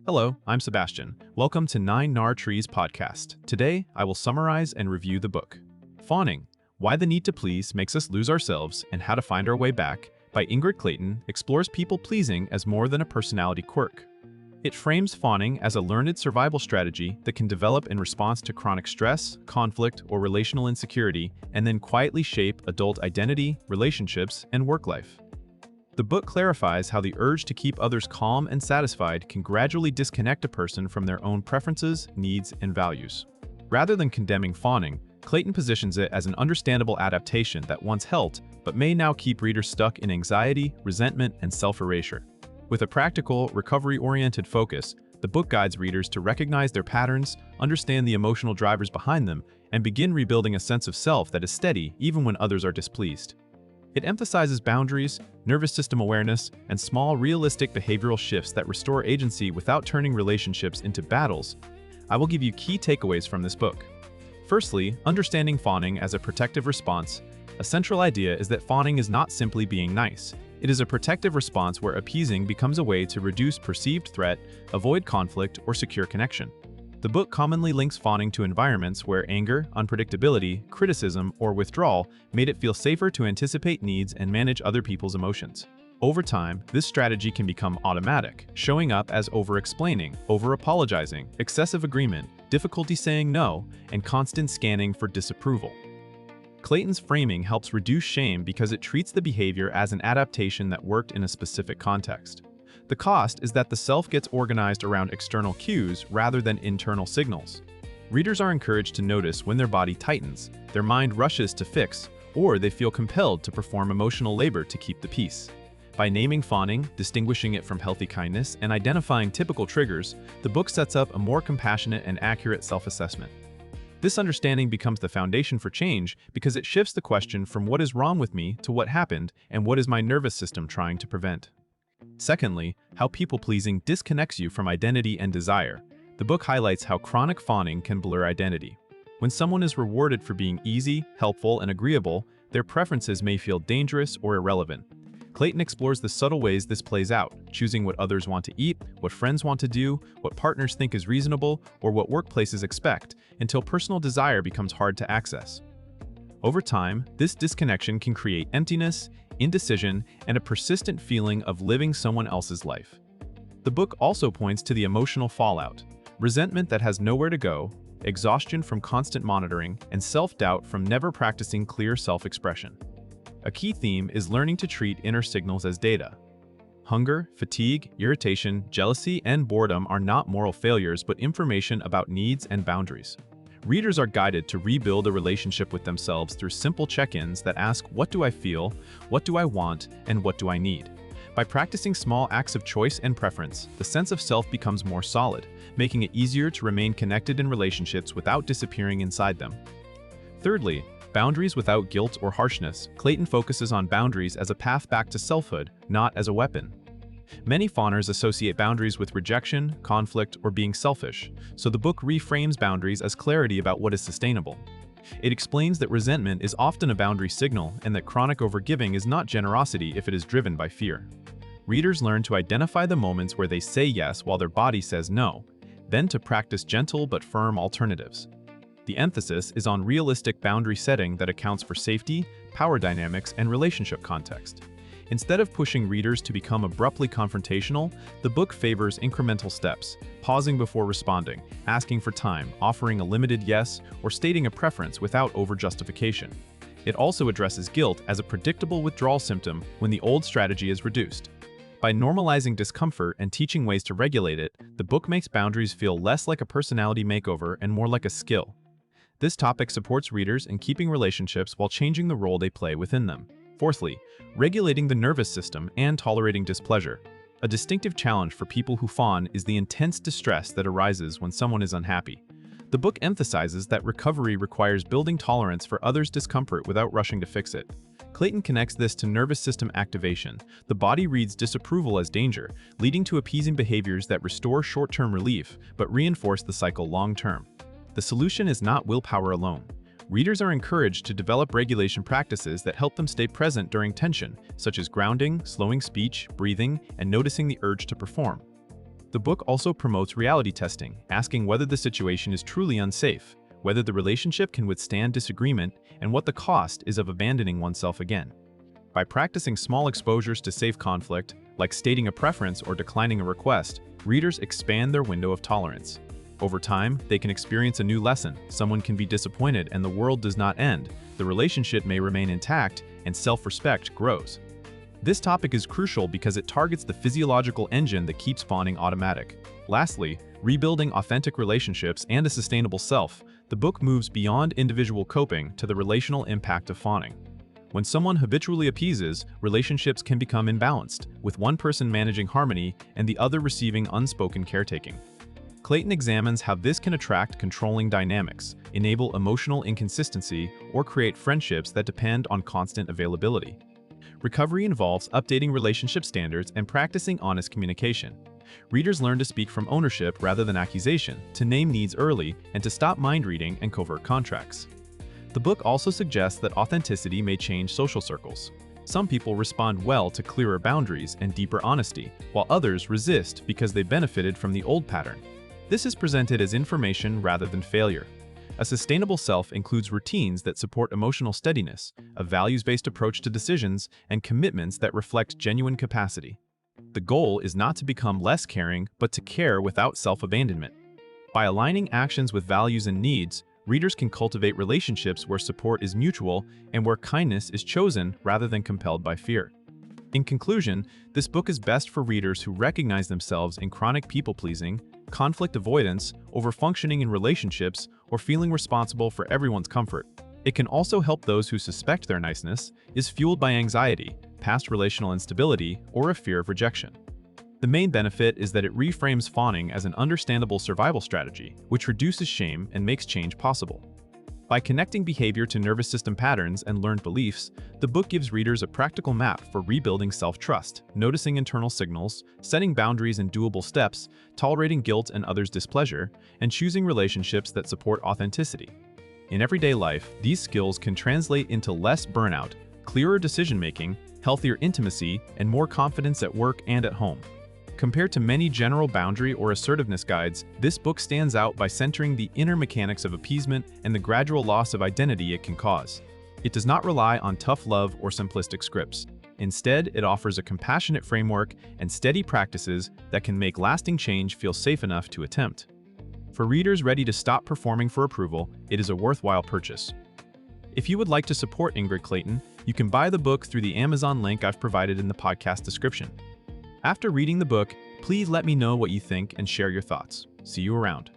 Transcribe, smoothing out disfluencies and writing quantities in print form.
Hello, I'm Sebastian. Welcome to 9 Trees podcast. Today, I will summarize and review the book. Fawning, Why the Need to Please Makes Us Lose Ourselves and How to Find Our Way Back by Ingrid Clayton explores people-pleasing as more than a personality quirk. It frames fawning as a learned survival strategy that can develop in response to chronic stress, conflict, or relational insecurity, and then quietly shape adult identity, relationships, and work life. The book clarifies how the urge to keep others calm and satisfied can gradually disconnect a person from their own preferences, needs, and values. Rather than condemning fawning, Clayton positions it as an understandable adaptation that once helped, but may now keep readers stuck in anxiety, resentment, and self-erasure. With a practical, recovery-oriented focus, the book guides readers to recognize their patterns, understand the emotional drivers behind them, and begin rebuilding a sense of self that is steady even when others are displeased. It emphasizes boundaries, nervous system awareness, and small, realistic behavioral shifts that restore agency without turning relationships into battles. I will give you key takeaways from this book. Firstly, understanding fawning as a protective response. A central idea is that fawning is not simply being nice. It is a protective response where appeasing becomes a way to reduce perceived threat, avoid conflict, or secure connection. The book commonly links fawning to environments where anger, unpredictability, criticism, or withdrawal made it feel safer to anticipate needs and manage other people's emotions. Over time, this strategy can become automatic, showing up as over-explaining, over-apologizing, excessive agreement, difficulty saying no, and constant scanning for disapproval. Clayton's framing helps reduce shame because it treats the behavior as an adaptation that worked in a specific context. The cost is that the self gets organized around external cues rather than internal signals. Readers are encouraged to notice when their body tightens, their mind rushes to fix, or they feel compelled to perform emotional labor to keep the peace. By naming fawning, distinguishing it from healthy kindness, and identifying typical triggers, the book sets up a more compassionate and accurate self-assessment. This understanding becomes the foundation for change because it shifts the question from what is wrong with me to what happened and what is my nervous system trying to prevent. Secondly, how people-pleasing disconnects you from identity and desire. The book highlights how chronic fawning can blur identity. When someone is rewarded for being easy, helpful, and agreeable, their preferences may feel dangerous or irrelevant. Clayton explores the subtle ways this plays out, choosing what others want to eat, what friends want to do, what partners think is reasonable, or what workplaces expect, until personal desire becomes hard to access. Over time, this disconnection can create emptiness, indecision, and a persistent feeling of living someone else's life. The book also points to the emotional fallout, resentment that has nowhere to go, exhaustion from constant monitoring, and self-doubt from never practicing clear self-expression. A key theme is learning to treat inner signals as data. Hunger, fatigue, irritation, jealousy, and boredom are not moral failures but information about needs and boundaries. Readers are guided to rebuild a relationship with themselves through simple check-ins that ask, what do I feel, what do I want, and what do I need? By practicing small acts of choice and preference, the sense of self becomes more solid, making it easier to remain connected in relationships without disappearing inside them. Thirdly, boundaries without guilt or harshness. Clayton focuses on boundaries as a path back to selfhood, not as a weapon. Many fawners associate boundaries with rejection, conflict, or being selfish, so the book reframes boundaries as clarity about what is sustainable. It explains that resentment is often a boundary signal and that chronic overgiving is not generosity if it is driven by fear. Readers learn to identify the moments where they say yes while their body says no, then to practice gentle but firm alternatives. The emphasis is on realistic boundary setting that accounts for safety, power dynamics, and relationship context. Instead of pushing readers to become abruptly confrontational, the book favors incremental steps, pausing before responding, asking for time, offering a limited yes, or stating a preference without over-justification. It also addresses guilt as a predictable withdrawal symptom when the old strategy is reduced. By normalizing discomfort and teaching ways to regulate it, the book makes boundaries feel less like a personality makeover and more like a skill. This topic supports readers in keeping relationships while changing the role they play within them. Fourthly, regulating the nervous system and tolerating displeasure. A distinctive challenge for people who fawn is the intense distress that arises when someone is unhappy. The book emphasizes that recovery requires building tolerance for others' discomfort without rushing to fix it. Clayton connects this to nervous system activation. The body reads disapproval as danger, leading to appeasing behaviors that restore short-term relief but reinforce the cycle long-term. The solution is not willpower alone. Readers are encouraged to develop regulation practices that help them stay present during tension, such as grounding, slowing speech, breathing, and noticing the urge to perform. The book also promotes reality testing, asking whether the situation is truly unsafe, whether the relationship can withstand disagreement, and what the cost is of abandoning oneself again. By practicing small exposures to safe conflict, like stating a preference or declining a request, readers expand their window of tolerance. Over time, they can experience a new lesson. Someone can be disappointed and the world does not end. The relationship may remain intact and self-respect grows. This topic is crucial because it targets the physiological engine that keeps fawning automatic. Lastly, rebuilding authentic relationships and a sustainable self, the book moves beyond individual coping to the relational impact of fawning. When someone habitually appeases, relationships can become imbalanced, with one person managing harmony and the other receiving unspoken caretaking. Clayton examines how this can attract controlling dynamics, enable emotional inconsistency, or create friendships that depend on constant availability. Recovery involves updating relationship standards and practicing honest communication. Readers learn to speak from ownership rather than accusation, to name needs early, and to stop mind-reading and covert contracts. The book also suggests that authenticity may change social circles. Some people respond well to clearer boundaries and deeper honesty, while others resist because they benefited from the old pattern. This is presented as information rather than failure. A sustainable self includes routines that support emotional steadiness, a values-based approach to decisions, and commitments that reflect genuine capacity. The goal is not to become less caring, but to care without self-abandonment. By aligning actions with values and needs, readers can cultivate relationships where support is mutual and where kindness is chosen rather than compelled by fear. In conclusion, this book is best for readers who recognize themselves in chronic people-pleasing, conflict avoidance, overfunctioning in relationships, or feeling responsible for everyone's comfort. It can also help those who suspect their niceness is fueled by anxiety, past relational instability, or a fear of rejection. The main benefit is that it reframes fawning as an understandable survival strategy, which reduces shame and makes change possible. By connecting behavior to nervous system patterns and learned beliefs, the book gives readers a practical map for rebuilding self-trust, noticing internal signals, setting boundaries in doable steps, tolerating guilt and others' displeasure, and choosing relationships that support authenticity. In everyday life, these skills can translate into less burnout, clearer decision-making, healthier intimacy, and more confidence at work and at home. Compared to many general boundary or assertiveness guides, this book stands out by centering the inner mechanics of appeasement and the gradual loss of identity it can cause. It does not rely on tough love or simplistic scripts. Instead, it offers a compassionate framework and steady practices that can make lasting change feel safe enough to attempt. For readers ready to stop performing for approval, it is a worthwhile purchase. If you would like to support Ingrid Clayton, you can buy the book through the Amazon link I've provided in the podcast description. After reading the book, please let me know what you think and share your thoughts. See you around.